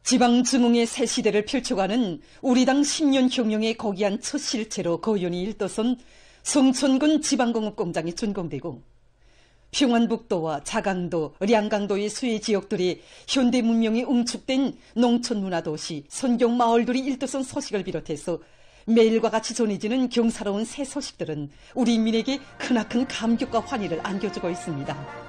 지방 증흥의 새 시대를 펼쳐가는 우리 당 10년 혁명의 거기한 첫 실체로 거연히 일떠선 성천군 지방공업공장이 준공되고 평안북도와 자강도, 량강도의 수해 지역들이 현대 문명이 응축된 농촌문화도시, 선경마을들이 일떠선 소식을 비롯해서 매일과 같이 전해지는 경사로운 새 소식들은 우리 인민에게 크나큰 감격과 환희를 안겨주고 있습니다.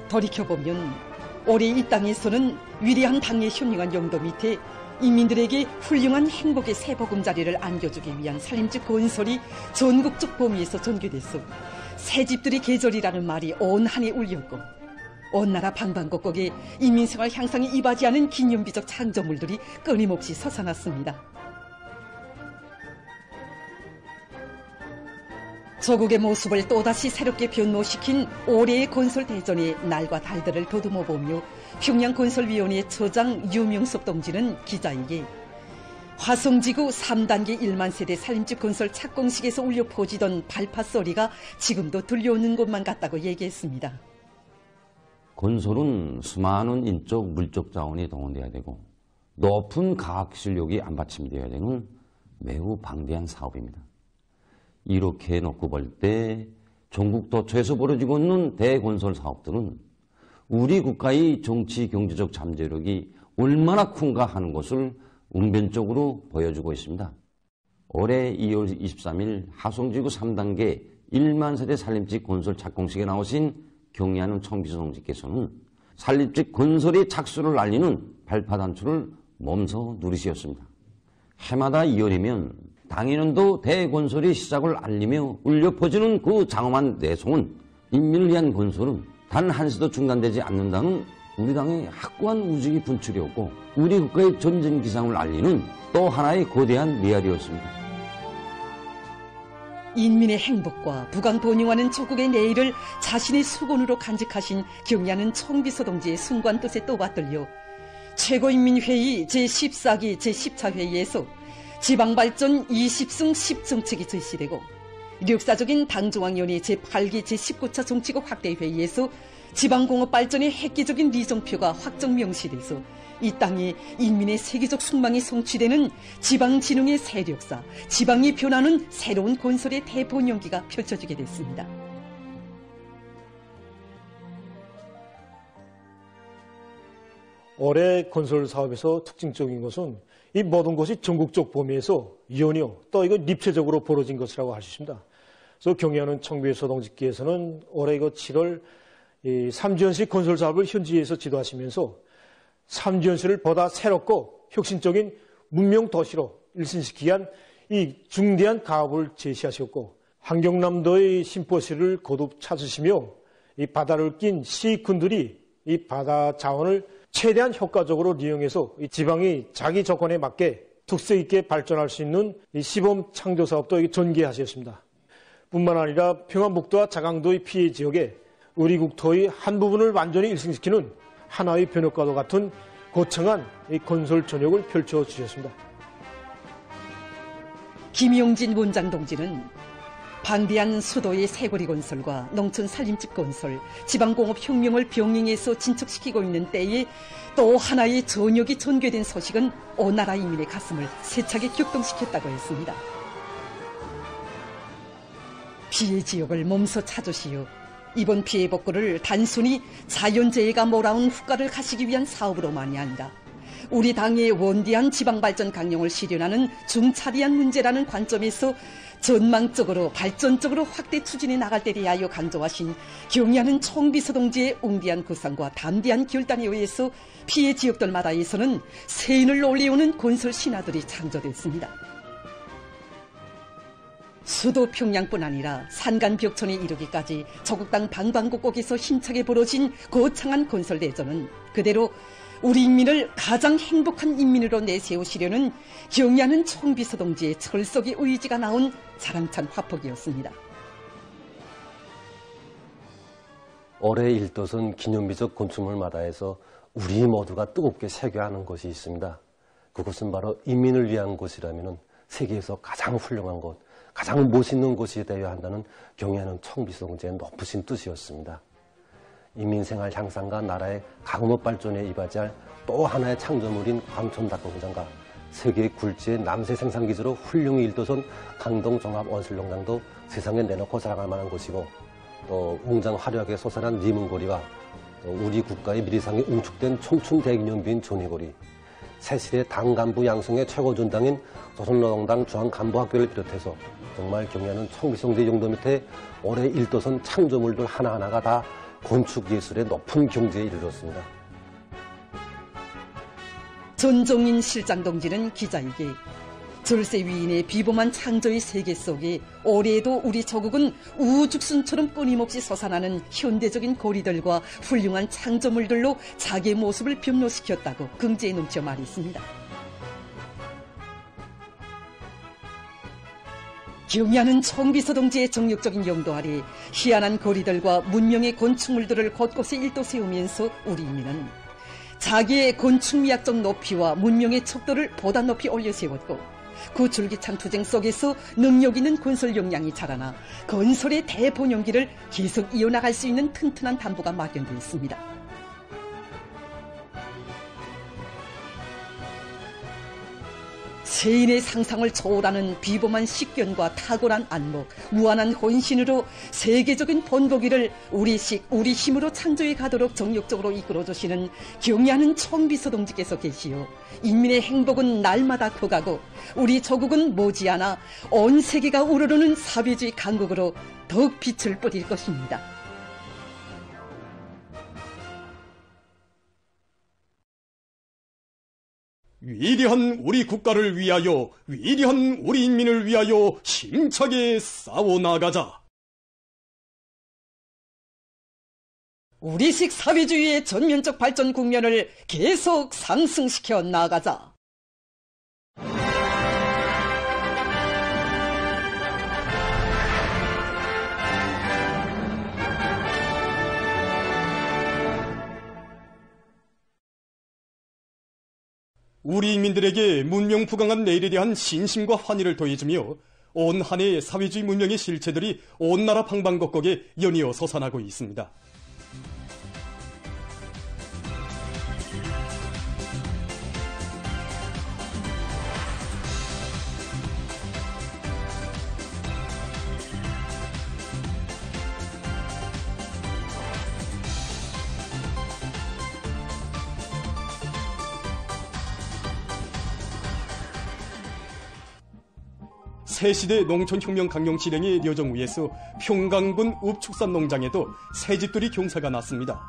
돌이켜보면 올해 이 땅에서는 위대한 당의 현명한 용도 밑에 인민들에게 훌륭한 행복의 새보금자리를 안겨주기 위한 살림집 건설이 전국적 범위에서 전개됐어 새집들이 계절이라는 말이 온 한 해 울렸고 온 나라 방방곡곡에 인민생활 향상에 이바지하는 기념비적 창조물들이 끊임없이 솟아났습니다. 조국의 모습을 또다시 새롭게 변모시킨 올해의 건설대전의 날과 달들을 더듬어보며 평양건설위원회 처장 유명섭 동지는 기자에게 화성지구 3단계 1만 세대 살림집 건설 착공식에서 울려 퍼지던 발파 소리가 지금도 들려오는 것만 같다고 얘기했습니다. 건설은 수많은 인적, 물적 자원이 동원돼야 되고 높은 과학 실력이 안받침이 되어야 되는 매우 방대한 사업입니다. 이렇게 놓고 볼 때 전국 도처에서 벌어지고 있는 대건설 사업들은 우리 국가의 정치 경제적 잠재력이 얼마나 큰가 하는 것을 웅변적으로 보여주고 있습니다. 올해 2월 23일 화성지구 3단계 1만 세대 살림집 건설 착공식에 나오신 경의하는 청비서 동지께서는 살림집 건설의 착수를 알리는 발파단추를 몸소 누리시었습니다. 해마다 2월이면 당인원도 대건설의 시작을 알리며 울려 퍼지는 그 장엄한 내송은 인민을 위한 건설은 단 한시도 중단되지 않는다는 우리 당의 확고한 우직이 분출이었고 우리 국가의 전쟁 기상을 알리는 또 하나의 거대한 메아리였습니다. 인민의 행복과 부강번영하는 조국의 내일을 자신의 수건으로 간직하신 경의하는 청비서 동지의 순고한 뜻에 또 받들려 최고인민회의 제14기 제10차 회의에서 지방발전 20승 10정책이 제시되고 역사적인 당중앙위원회 제8기 제19차 정치국 확대회의에서 지방공업 발전의 획기적인 리정표가 확정 명시돼서 이 땅에 인민의 세계적 숙망이 성취되는 지방진흥의 세력사, 지방이 변하는 새로운 건설의 대본연기가 펼쳐지게 됐습니다. 올해 건설 사업에서 특징적인 것은 이 모든 것이 전국적 범위에서 연이어 또 이거 입체적으로 벌어진 것이라고 할 수 있습니다. 그래서 경의하는 청비서 동지께서는 올해 이거 7월 이 삼지연시 건설 사업을 현지에서 지도하시면서 삼지연시를 보다 새롭고 혁신적인 문명 도시로 일신시키기 위한 이 중대한 가업을 제시하셨고 한경남도의 심포시를 거듭 찾으시며 이 바다를 낀 시군들이 이 바다 자원을 최대한 효과적으로 이용해서 이 지방이 자기 조건에 맞게 특색 있게 발전할 수 있는 이 시범 창조 사업도 전개하셨습니다. 뿐만 아니라 평안북도와 자강도의 피해 지역에 우리 국토의 한 부분을 완전히 일승시키는 하나의 변혁과도 같은 거창한 이 건설 전역을 펼쳐주셨습니다. 김용진 원장 동지는 방대한 수도의 새거리 건설과 농촌 살림집 건설, 지방공업 혁명을 병행해서 진척시키고 있는 때에 또 하나의 전역이 전개된 소식은 온 나라 인민의 가슴을 세차게 격동시켰다고 했습니다. 피해 지역을 몸소 찾으시어 이번 피해 복구를 단순히 자연재해가 몰아온 후과를 가시기 위한 사업으로만이 아니라 우리 당의 원대한 지방발전 강령을 실현하는 중차대한 문제라는 관점에서 전망적으로 발전적으로 확대 추진해 나갈 때 대하여 강조하신 경의하는 청비서 동지의 웅대한 구상과 담대한 결단에 의해서 피해 지역들마다에서는 세인을 올려오는 건설 신화들이 창조됐습니다. 수도 평양뿐 아니라 산간 벽천에 이르기까지 저국당 방방곡곡에서 힘차게 벌어진 거창한 건설대전은 그대로 우리 인민을 가장 행복한 인민으로 내세우시려는 경의하는 청비서 동지의 철석의 의지가 나온 자랑찬 화폭이었습니다. 올해 일도선 기념비적 건축물마다에서 우리 모두가 뜨겁게 새겨하는 곳이 있습니다. 그곳은 바로 인민을 위한 곳이라면 세계에서 가장 훌륭한 곳, 가장 멋있는 곳이 되어야 한다는 경의하는 청비서 동지의 높으신 뜻이었습니다. 인민생활 향상과 나라의 강업 발전에 이바지할 또 하나의 창조물인 광천닭공장과 세계 굴지의 남새 생산기지로 훌륭히 일도선 강동종합원술농장도 세상에 내놓고 자랑할 만한 곳이고, 또 웅장 화려하게 솟아난 리문고리와 또 우리 국가의 미래상에 응축된 청춘 대기념비인 전위고리, 새시대 당 간부 양성의 최고 전당인 조선노동당 중앙간부학교를 비롯해서 정말 경의하는 청비성대 용도 밑에 올해 일도선 창조물들 하나하나가 다 건축예술의 높은 경지에 이르렀습니다. 전종인 실장 동지는 기자에게 절세 위인의 비범한 창조의 세계 속에 올해에도 우리 저국은 우죽순처럼 끊임없이 솟아나는 현대적인 고리들과 훌륭한 창조물들로 자기의 모습을 변로시켰다고 긍지에 넘쳐 말했습니다. 경의하는 청비서 동지의 정력적인 용도 아래 희한한 거리들과 문명의 건축물들을 곳곳에 일도 세우면서 우리 인민은 자기의 건축미학적 높이와 문명의 척도를 보다 높이 올려 세웠고, 그 줄기찬 투쟁 속에서 능력 있는 건설 역량이 자라나 건설의 대본연기를 계속 이어나갈 수 있는 튼튼한 담보가 마련되어 있습니다. 세인의 상상을 초월하는 비범한 식견과 탁월한 안목, 무한한 혼신으로 세계적인 본보기를 우리식, 우리 힘으로 창조해 가도록 정력적으로 이끌어주시는 경의하는 청비서 동지께서 계시오. 인민의 행복은 날마다 커가고 우리 조국은 머지않아 온 세계가 우러르는 사회주의 강국으로 더욱 빛을 뻗일 것입니다. 위대한 우리 국가를 위하여, 위대한 우리 인민을 위하여 힘차게 싸워나가자. 우리식 사회주의의 전면적 발전 국면을 계속 상승시켜 나가자. 우리 인민들에게 문명 부강한 내일에 대한 신심과 환희를 더해주며 온 한 해의 사회주의 문명의 실체들이 온 나라 방방곡곡에 연이어 솟아나고 있습니다. 새시대 농촌혁명 강령 실행의 여정 위에서 평강군 읍축산 농장에도 새집들이 경사가 났습니다.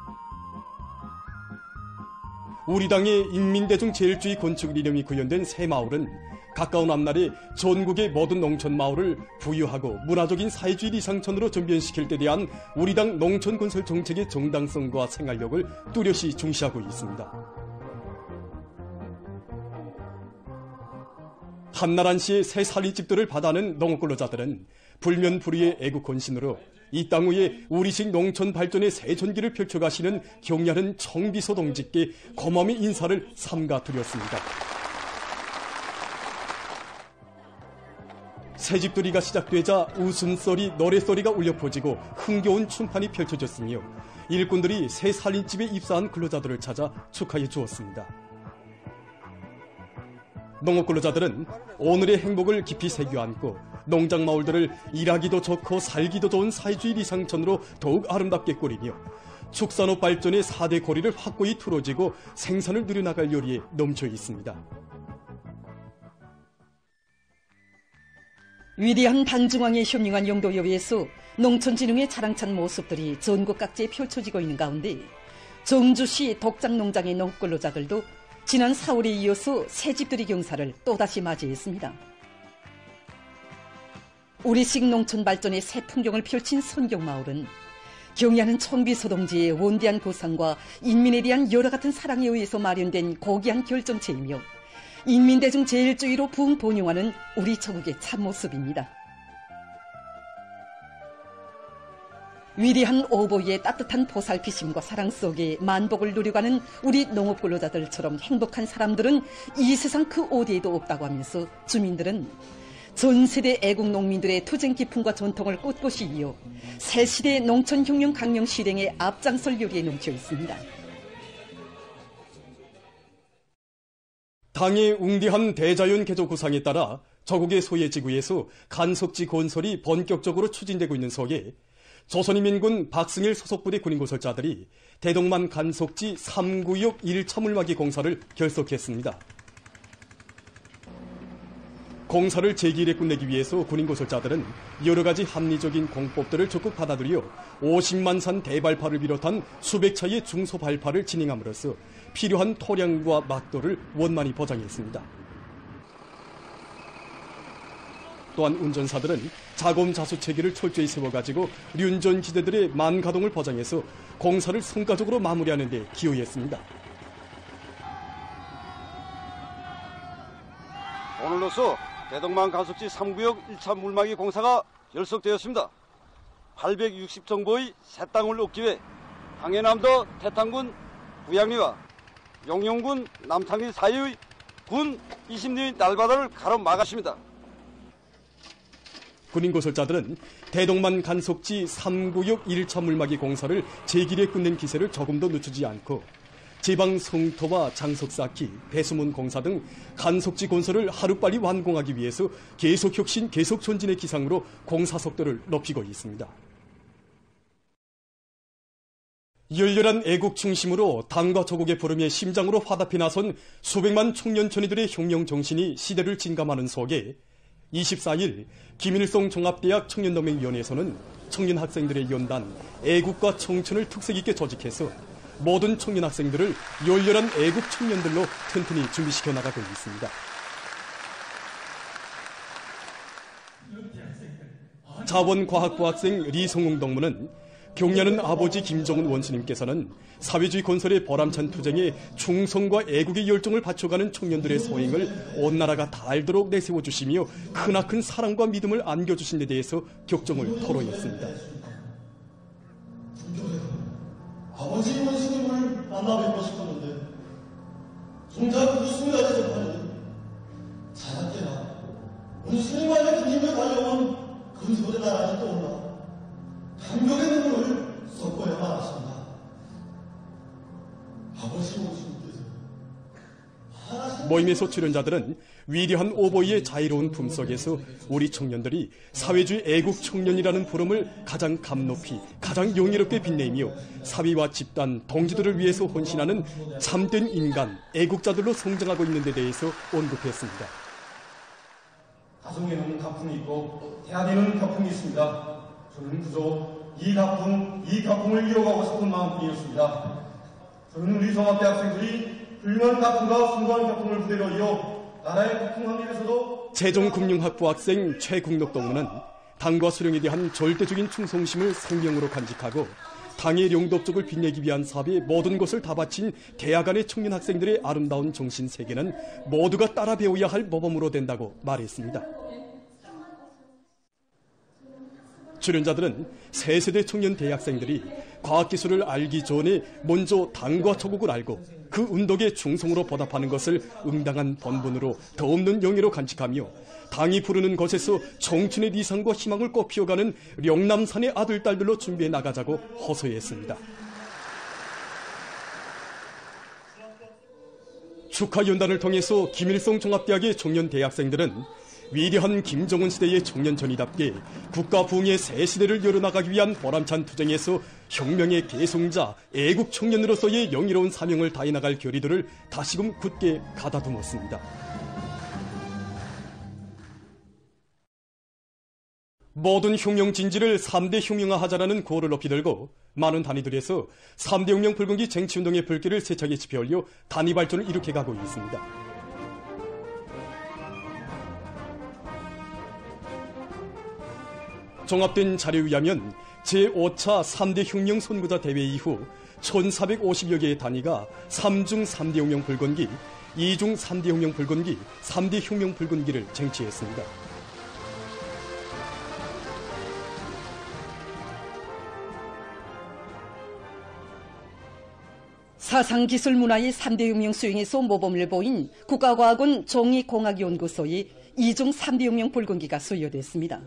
우리 당의 인민대중 제일주의 건축 이념이 구현된 새 마을은 가까운 앞날에 전국의 모든 농촌 마을을 부유하고 문화적인 사회주의 리상천으로 전변시킬 때 대한 우리 당 농촌 건설 정책의 정당성과 생활력을 뚜렷이 중시하고 있습니다. 한나란 시의 새 살림집들을 받아낸 농업근로자들은 불면불의의 애국 헌신으로 이 땅 위에 우리식 농촌 발전의 새 전기를 펼쳐가시는 경의하는 청비서 동지께 고마움의 인사를 삼가 드렸습니다. 새집들이가 시작되자 웃음소리, 노래소리가 울려 퍼지고 흥겨운 춤판이 펼쳐졌으며 일꾼들이 새 살림집에 입사한 근로자들을 찾아 축하해 주었습니다. 농업근로자들은 오늘의 행복을 깊이 새겨 안고 농장 마을들을 일하기도 좋고 살기도 좋은 사회주의 리상천으로 더욱 아름답게 꾸리며 축산업 발전의 4대 고리를 확고히 틀어지고 생산을 누려나갈 요리에 넘쳐 있습니다. 위대한 단중왕의 현명한 용도에 의해서 농촌진흥의 자랑찬 모습들이 전국 각지에 펼쳐지고 있는 가운데 정주시 독장농장의 농업근로자들도 지난 4월에 이어서 새집들이 경사를 또다시 맞이했습니다. 우리식 농촌 발전의 새 풍경을 펼친 선경마을은 경야는 청비서동지의 원대한 고상과 인민에 대한 여러 같은 사랑에 의해서 마련된 고귀한 결정체이며 인민대중 제일주의로 부흥 번영하는 우리 전국의 참모습입니다. 위대한 오보이의 따뜻한 보살피심과 사랑 속에 만복을 누려가는 우리 농업근로자들처럼 행복한 사람들은 이 세상 그 어디에도 없다고 하면서 주민들은 전 세대 애국 농민들의 투쟁 기풍과 전통을 꼿꼿이 이어 새 시대의 농촌혁명 강령 실행에 앞장설 요리에 넘쳐 있습니다. 당의 웅대한 대자연 개조 구상에 따라 저국의 소외 지구에서 간석지 건설이 본격적으로 추진되고 있는 속에 조선인민군 박승일 소속부대 군인고설자들이 대동만 간석지 3구역 1차 물막이 공사를 결석했습니다. 공사를 제기일에 끝내기 위해서 군인고설자들은 여러 가지 합리적인 공법들을 적극 받아들여 50만 산 대발파를 비롯한 수백 차의 중소발파를 진행함으로써 필요한 토량과 막도를 원만히 보장했습니다. 또한 운전사들은 자검자수 체계를 철저히 세워가지고 륜전 기대들의 만가동을 보장해서 공사를 성과적으로 마무리하는 데 기여했습니다. 오늘로써 대동만 간석지 3구역 1차 물막이 공사가 결석되었습니다. 860정보의 새 땅을 얻기 위해 항해남도 태탄군 부양리와 용영군 남탕리 사이의 군 20리의 날바다를 가로막았습니다. 군인고설자들은 대동만 간석지 3구역 1차 물막이 공사를 제기일에 끝낸 기세를 조금도 늦추지 않고 지방 성토와 장석 쌓기, 배수문 공사 등 간석지 건설을 하루빨리 완공하기 위해서 계속 혁신, 계속 전진의 기상으로 공사 속도를 높이고 있습니다. 열렬한 애국 중심으로 당과 조국의 부름에 심장으로 화답해 나선 수백만 청년 전의들의 혁명 정신이 시대를 진감하는 속에 24일 김일성 종합대학 청년동맹위원회에서는 청년 학생들의 연단 애국과 청춘을 특색 있게 조직해서 모든 청년 학생들을 열렬한 애국 청년들로 튼튼히 준비시켜 나가고 있습니다. 자원과학부 학생 리성웅 동무는 경야는 아버지 김정은 원수님께서는 사회주의 건설의 보람찬 투쟁에 충성과 애국의 열정을 바쳐가는 청년들의 소행을 온 나라가 다 알도록 내세워주시며 크나큰 사랑과 믿음을 안겨주신 데 대해서 격정을 토로했습니다. 아버지 원수님을 만나 뵙고 싶었는데 정작 무슨가 대접하니 자작게나 원수님만의 군임을 달려온 근소대 나라를 떠올라 감격의 눈물을 쏟고야만 하십니다. 아버지 원수님께서 모임에서 출연자들은 위대한 오보이의 자유로운 품속에서 우리 청년들이 사회주의 애국 청년이라는 부름을 가장 감높이, 가장 영예롭게 빛내며 사회와 집단, 동지들을 위해서 헌신하는 참된 인간, 애국자들로 성장하고 있는 데 대해서 언급했습니다. 가정에는 가풍이 있고 대안에는 가풍이 있습니다. 저는 그저 이 가풍을 이어가고 싶은 마음뿐이었습니다. 저는 우리 종합대학생들이 훌륭한 가풍과 숭고한 가풍을 부대로 이어 나라의 가풍 확립에서도 세종금융학부 학생 최국록 동무는 당과 수령에 대한 절대적인 충성심을 생명으로 간직하고 당의 영도적을 빛내기 위한 사업에 모든 것을 다 바친 대학 안의 청년 학생들의 아름다운 정신 세계는 모두가 따라 배워야 할 모범으로 된다고 말했습니다. 출연자들은 새 세대 청년 대학생들이 과학기술을 알기 전에 먼저 당과 조국을 알고 그 운덕에 충성으로 보답하는 것을 응당한 본분으로 더 없는 영예로 간직하며 당이 부르는 것에서 청춘의 리상과 희망을 꽃피워가는 영남산의 아들, 딸들로 준비해 나가자고 호소했습니다. 축하연단을 통해서 김일성 종합대학의 청년 대학생들은 위대한 김정은 시대의 청년 전의답게 국가 부흥의 새 시대를 열어나가기 위한 보람찬 투쟁에서 혁명의 계승자, 애국 청년으로서의 영예로운 사명을 다해 나갈 결의들을 다시금 굳게 가다듬었습니다. 모든 혁명 진지를 3대 혁명화하자라는 구호를 높이 들고 많은 단위들에서 3대 혁명 불금기 쟁취운동의 불길을 세차게 지펴올려 단위 발전을 일으켜가고 있습니다. 종합된 자료에 의하면 제5차 3대 혁명 선구자 대회 이후 1450여 개의 단위가 3중 3대 혁명 불건기, 2중 3대 혁명 불건기, 3대 혁명 불건기를 쟁취했습니다. 사상기술문화의 3대 혁명 수행에서 모범을 보인 국가과학원 종이공학연구소의 2중 3대 혁명 불건기가 수여됐습니다.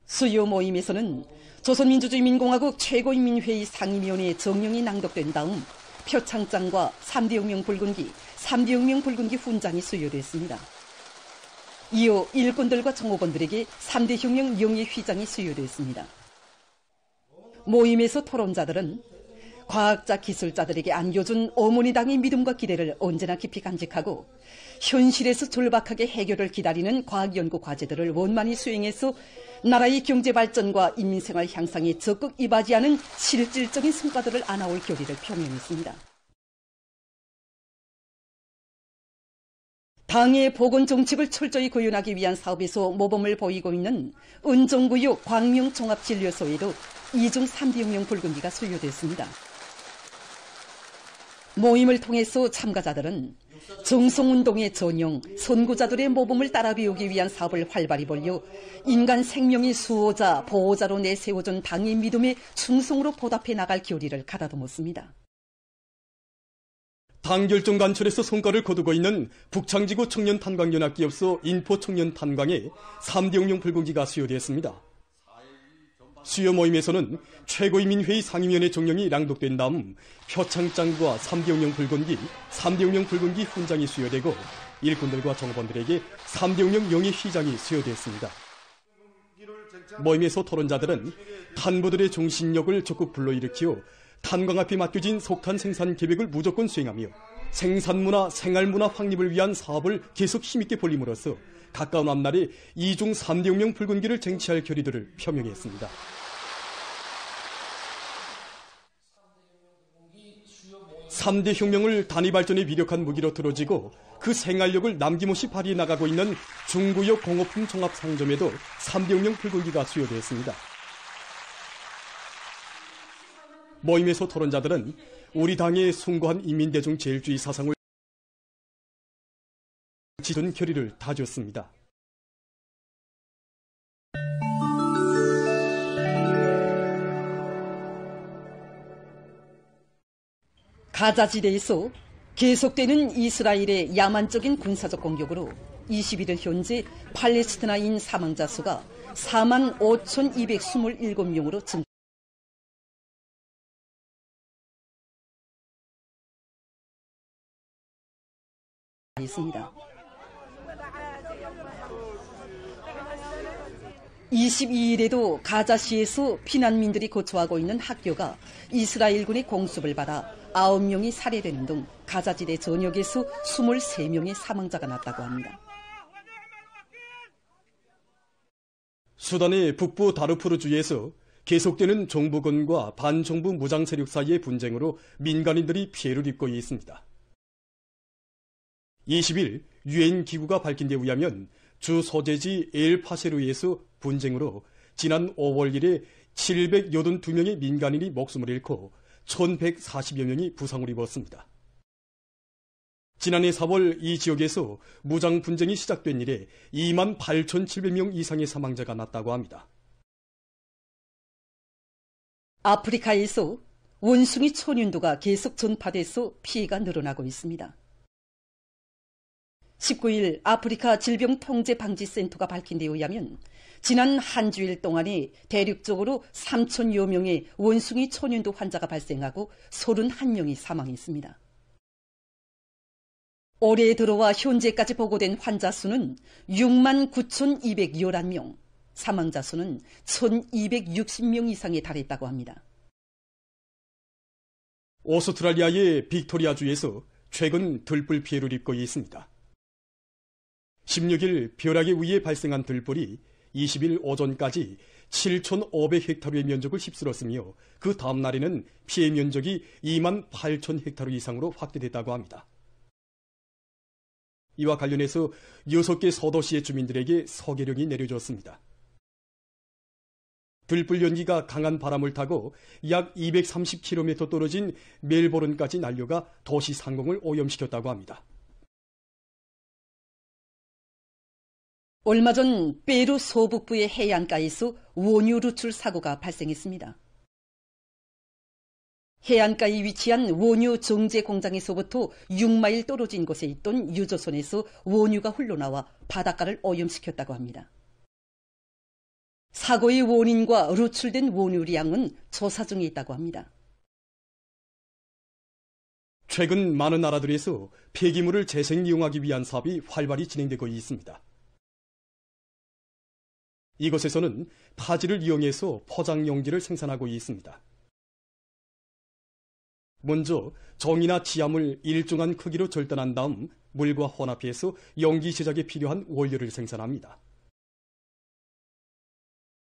수요 모임에서는 조선민주주의민공화국 최고인민회의 상임위원회 정령이 낭독된 다음 표창장과 3대 혁명 불건기, 3대 혁명 불건기 훈장이 수여됐습니다. 이후 일꾼들과 정호원들에게 3대 혁명 영예 휘장이 수여됐습니다. 모임에서 토론자들은 과학자 기술자들에게 안겨준 어머니당의 믿음과 기대를 언제나 깊이 간직하고 현실에서 절박하게 해결을 기다리는 과학연구 과제들을 원만히 수행해서 나라의 경제발전과 인민생활 향상에 적극 이바지하는 실질적인 성과들을 안아올 결의를 표명했습니다. 당의 보건정책을 철저히 구현하기 위한 사업에서 모범을 보이고 있는 은정구역 광명종합진료소에도 2중 3대 혁명 불건기가 수여됐습니다. 모임을 통해서 참가자들은 정성운동의 전용, 선구자들의 모범을 따라 배우기 위한 사업을 활발히 벌여 인간 생명의 수호자, 보호자로 내세워준 당의 믿음에 충성으로 보답해 나갈 결의를 가다듬었습니다. 당 결정 관철에서 성과를 거두고 있는 북창지구 청년탄광연합기업소 인포청년탄광에 3대 혁명 불건기가 수여됐습니다. 수요 모임에서는 최고인민회의 상임위원회 정령이 낭독된 다음 표창장과 3대 혁명 불건기, 3대 혁명 불건기 훈장이 수여되고 일꾼들과 정원들에게 3대 혁명 영예 휘장이 수여됐습니다. 모임에서 토론자들은 탄부들의 정신력을 적극 불러일으키어 탄광 앞에 맡겨진 석탄 생산 계획을 무조건 수행하며 생산문화, 생활문화 확립을 위한 사업을 계속 힘있게 벌림으로써 가까운 앞날에 2중 3대 혁명 불건기를 쟁취할 결의들을 표명했습니다. (3대) 혁명을 단위 발전의 위력한 무기로 들어지고 그 생활력을 남김없이 발휘해 나가고 있는 중구역 공업품 종합상점에도 3대 혁명 불건기가 수여되었습니다. 모임에서 토론자들은 우리 당의 숭고한 인민대중 제일주의 사상을 지준 결의를 다졌습니다. 가자지대에서 계속되는 이스라엘의 야만적인 군사적 공격으로 21일 현재 팔레스티나인 사망자 수가 45,227명으로 증가했습니다. 22일에도 가자시에서 피난민들이 거처하고 있는 학교가 이스라엘군의 공습을 받아 9명이 살해되는 등 가자지대 전역에서 23명의 사망자가 났다고 합니다. 수단의 북부 다르푸르주에서 계속되는 정부군과 반정부 무장 세력 사이의 분쟁으로 민간인들이 피해를 입고 있습니다. 20일 유엔 기구가 밝힌 데 의하면 주 소재지 엘파세르에서 분쟁으로 지난 5월 1일 782명의 민간인이 목숨을 잃고 1140여 명이 부상을 입었습니다. 지난해 4월 이 지역에서 무장 분쟁이 시작된 이래 28,700명 이상의 사망자가 났다고 합니다. 아프리카에서 원숭이 천연두가 계속 전파돼서 피해가 늘어나고 있습니다. 19일 아프리카 질병통제방지센터가 밝힌 데 의하면 지난 한 주일 동안에 대륙적으로 3,000여 명의 원숭이 천연두 환자가 발생하고 31명이 사망했습니다. 올해 들어와 현재까지 보고된 환자 수는 69,211명, 사망자 수는 1,260명 이상에 달했다고 합니다. 오스트랄리아의 빅토리아주에서 최근 들불 피해를 입고 있습니다. 16일 벼락에 의해 발생한 들불이 20일 오전까지 7,500헥타르의 면적을 휩쓸었으며 그 다음 날에는 피해 면적이 28,000헥타르 이상으로 확대됐다고 합니다. 이와 관련해서 6개 소도시의 주민들에게 서계령이 내려졌습니다. 들불 연기가 강한 바람을 타고 약 230km 떨어진 멜버른까지 날려가 도시 상공을 오염시켰다고 합니다. 얼마 전 페루 서북부의 해안가에서 원유 누출 사고가 발생했습니다. 해안가에 위치한 원유 정제 공장에서부터 6마일 떨어진 곳에 있던 유조선에서 원유가 흘러나와 바닷가를 오염시켰다고 합니다. 사고의 원인과 누출된 원유량은 조사 중에 있다고 합니다. 최근 많은 나라들에서 폐기물을 재생이용하기 위한 사업이 활발히 진행되고 있습니다. 이곳에서는 파지를 이용해서 포장 용기를 생산하고 있습니다. 먼저 종이나 치암을 일정한 크기로 절단한 다음 물과 혼합해서 용기 제작에 필요한 원료를 생산합니다.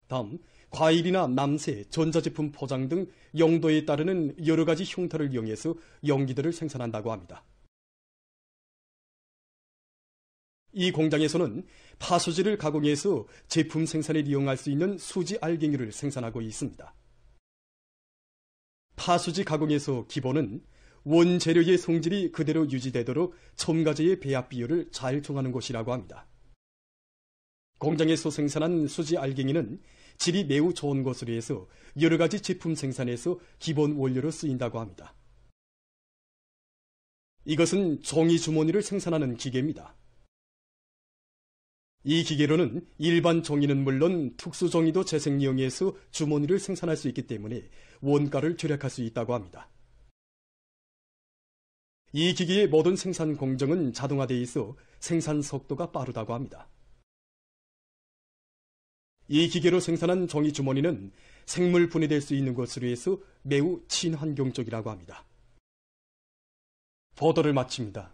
다음 과일이나 남새, 전자제품 포장 등 용도에 따르는 여러 가지 흉터를 이용해서 용기들을 생산한다고 합니다. 이 공장에서는 파수지를 가공해서 제품 생산에 이용할 수 있는 수지 알갱이를 생산하고 있습니다. 파수지 가공에서 기본은 원재료의 성질이 그대로 유지되도록 첨가제의 배합 비율을 잘 정하는 것이라고 합니다. 공장에서 생산한 수지 알갱이는 질이 매우 좋은 것으로 해서 여러 가지 제품 생산에서 기본 원료로 쓰인다고 합니다. 이것은 종이 주머니를 생산하는 기계입니다. 이 기계로는 일반 종이는 물론 특수 종이도 재생 이용해서 주머니를 생산할 수 있기 때문에 원가를 절약할 수 있다고 합니다. 이 기계의 모든 생산 공정은 자동화되어 있어 생산 속도가 빠르다고 합니다. 이 기계로 생산한 종이 주머니는 생물 분해될 수 있는 것으로 해서 매우 친환경적이라고 합니다. 보도를 마칩니다.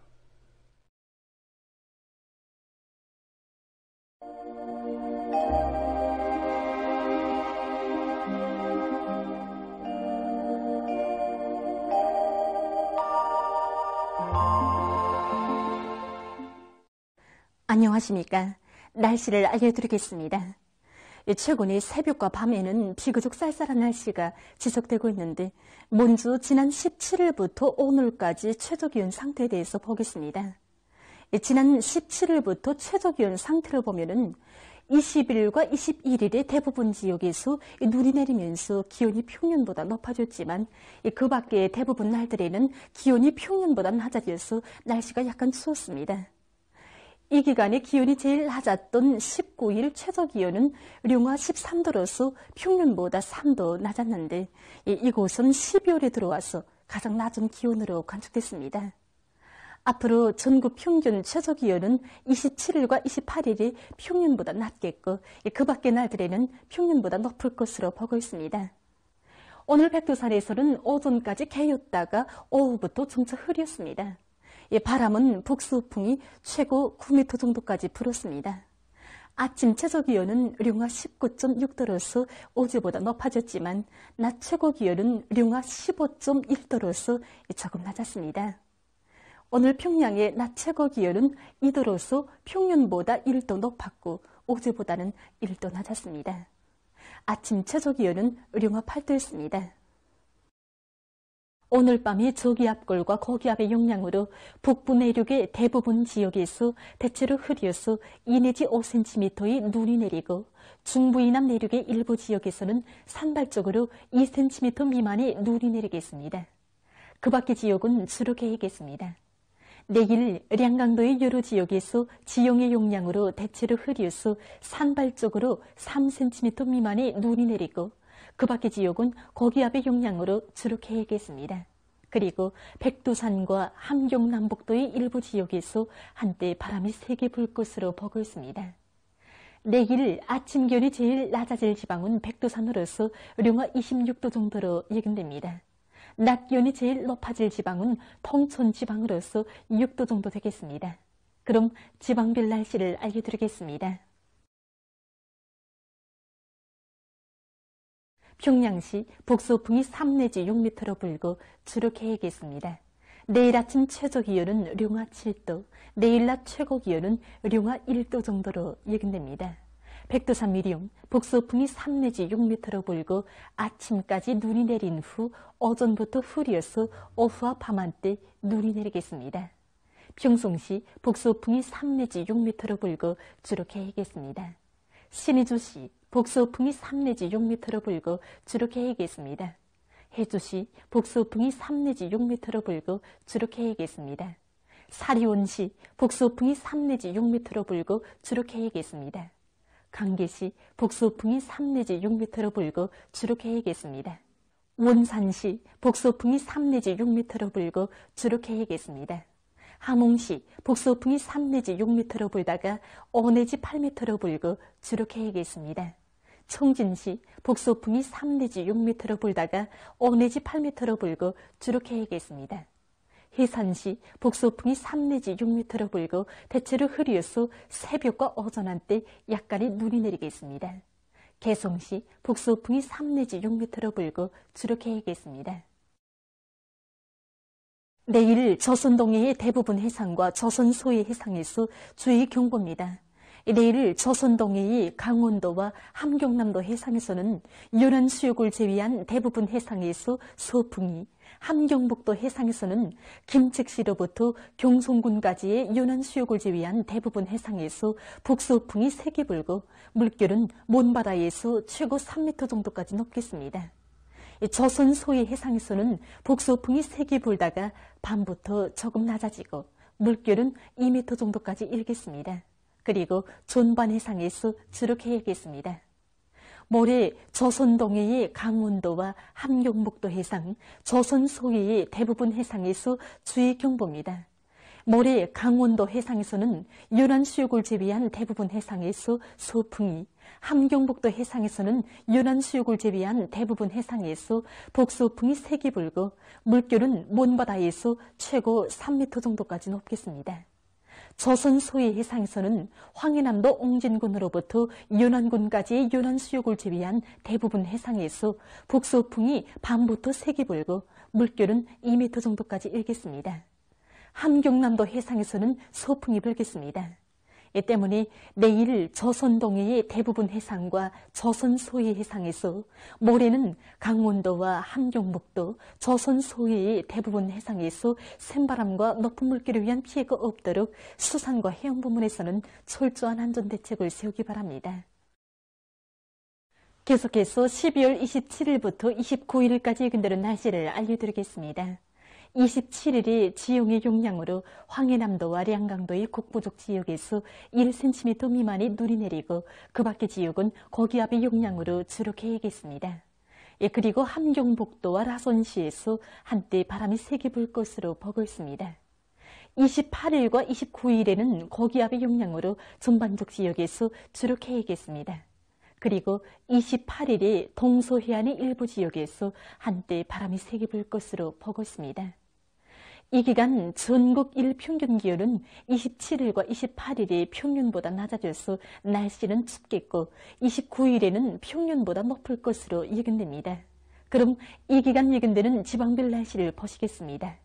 안녕하십니까. 날씨를 알려드리겠습니다. 최근에 새벽과 밤에는 비교적 쌀쌀한 날씨가 지속되고 있는데 먼저 지난 17일부터 오늘까지 최저기온 상태에 대해서 보겠습니다. 지난 17일부터 최저기온 상태를 보면은 20일과 21일에 대부분 지역에서 눈이 내리면서 기온이 평년보다 높아졌지만 그 밖에 대부분 날들에는 기온이 평년보다 낮아져서 날씨가 약간 추웠습니다. 이 기간에 기온이 제일 낮았던 19일 최저기온은 령화 13도로서 평년보다 3도 낮았는데 이곳은 12월에 들어와서 가장 낮은 기온으로 관측됐습니다. 앞으로 전국 평균 최저기온은 27일과 28일이 평년보다 낮겠고 그 밖의 날들에는 평년보다 높을 것으로 보고 있습니다. 오늘 백두산에서는 오전까지 개였다가 오후부터 점차 흐렸습니다. 바람은 북서풍이 최고 9m 정도까지 불었습니다. 아침 최저기온은 령화 19.6도로서 어제보다 높아졌지만 낮 최고기온은 령화 15.1도로서 조금 낮았습니다. 오늘 평양의 낮 최고기온은 2도로서 평년보다 1도 높았고 어제보다는 1도 낮았습니다. 아침 최저기온은 령화 8도였습니다. 오늘 밤에 저기압골과 고기압의 영향으로 북부 내륙의 대부분 지역에서 대체로 흐려서 2 내지 5cm의 눈이 내리고 중부 이남 내륙의 일부 지역에서는 산발적으로 2cm 미만의 눈이 내리겠습니다. 그 밖의 지역은 주로 개이겠습니다. 내일 량강도의 여러 지역에서 지형의 영향으로 대체로 흐려서 산발적으로 3cm 미만의 눈이 내리고 그 밖의 지역은 고기압의 영향으로 주로 개이겠습니다. 그리고 백두산과 함경 남북도의 일부 지역에서 한때 바람이 세게 불 것으로 보고 있습니다. 내일 아침 기온이 제일 낮아질 지방은 백두산으로서 령화 26도 정도로 예견됩니다. 낮 기온이 제일 높아질 지방은 통천 지방으로서 6도 정도 되겠습니다. 그럼 지방별 날씨를 알려드리겠습니다. 평양시 북서풍이 3 내지 6m로 불고 주로 개이겠습니다. 내일 아침 최저기온은 령화 7도, 내일 낮 최고기온은 령화 1도 정도로 예견됩니다. 백두산 위령 북서풍이 3 내지 6m로 불고 아침까지 눈이 내린 후 오전부터 흐려서 오후와 밤한때 눈이 내리겠습니다. 평송시 북서풍이 3 내지 6m로 불고 주로 개이겠습니다. 신의주시 북서풍이 3 내지 6m로 불고 주로 개이겠습니다. 해주시 북서풍이 3 내지 6m로 불고 주로 개이겠습니다. 사리온시 북서풍이 3 내지 6m로 불고 주로 개이겠습니다. 강계시 북서풍이 3 내지 6m로 불고 주로 개이겠습니다. 원산시 북서풍이 3 내지 6m로 불고 주로 개이겠습니다. 함흥시 북서풍이 3 내지 6m로 불다가 5 내지 8m로 불고 주로 개이겠습니다. 청진시 북서풍이 3 내지 6m로 불다가 5 내지 8m로 불고 주로 개이겠습니다. 해산시 북서풍이 3 내지 6m로 불고 대체로 흐려서 새벽과 오전 한때 약간의 눈이 내리겠습니다. 개성시 북서풍이 3 내지 6m로 불고 주로 개이겠습니다. 내일 조선 동해의 대부분 해상과 조선 소의 해상에서 주의 경보입니다. 내일 조선 동해의 강원도와 함경남도 해상에서는 연안 수역을 제외한 대부분 해상에서 소풍이, 함경북도 해상에서는 김책시로부터 경송군까지의 연안 수역을 제외한 대부분 해상에서 북소풍이 세게 불고 물결은 먼바다에서 최고 3m 정도까지 높겠습니다. 조선 소의 해상에서는 북소풍이 세게 불다가 밤부터 조금 낮아지고 물결은 2m 정도까지 일겠습니다. 그리고 존반 해상에서 주로 개겠습니다. 모레 조선 동해의 강원도와 함경북도 해상, 조선 소해의 대부분 해상에서 주의 경보입니다. 모레 강원도 해상에서는 연안 수역을 제외한 대부분 해상에서 소풍이, 함경북도 해상에서는 연안 수역을 제외한 대부분 해상에서 북소풍이 세게 불고 물결은 먼바다에서 최고 3m 정도까지 높겠습니다. 조선 소의 해상에서는 황해남도 옹진군으로부터 연안군까지의 연안 수역을 제외한 대부분 해상에서 북소풍이 밤부터 세게 불고 물결은 2m 정도까지 일겠습니다. 함경남도 해상에서는 소풍이 불겠습니다. 이 때문에 내일 조선 동해의 대부분 해상과 조선 소의 해상에서, 모레는 강원도와 함경북도, 조선 소의 대부분 해상에서 센바람과 높은 물결에 의한 피해가 없도록 수산과 해양 부문에서는 철저한 안전 대책을 세우기 바랍니다. 계속해서 12월 27일부터 29일까지 예견되는 날씨를 알려드리겠습니다. 27일이 지용의 용량으로 황해남도와 량강도의 국부족 지역에서 1cm 미만의 눈이 내리고 그 밖의 지역은 고기압의 용량으로 주로 개이겠습니다. 그리고 함경북도와 라손시에서 한때 바람이 세게 불 것으로 보고 있습니다. 28일과 29일에는 고기압의 용량으로 전반적 지역에서 주로 개이겠습니다. 그리고 28일에 동서해안의 일부 지역에서 한때 바람이 세게 불 것으로 보고 있습니다. 이 기간 전국 일평균 기온은 27일과 28일이 평균보다 낮아져서 날씨는 춥겠고 29일에는 평균보다 높을 것으로 예견됩니다. 그럼 이 기간 예견되는 지방별 날씨를 보시겠습니다.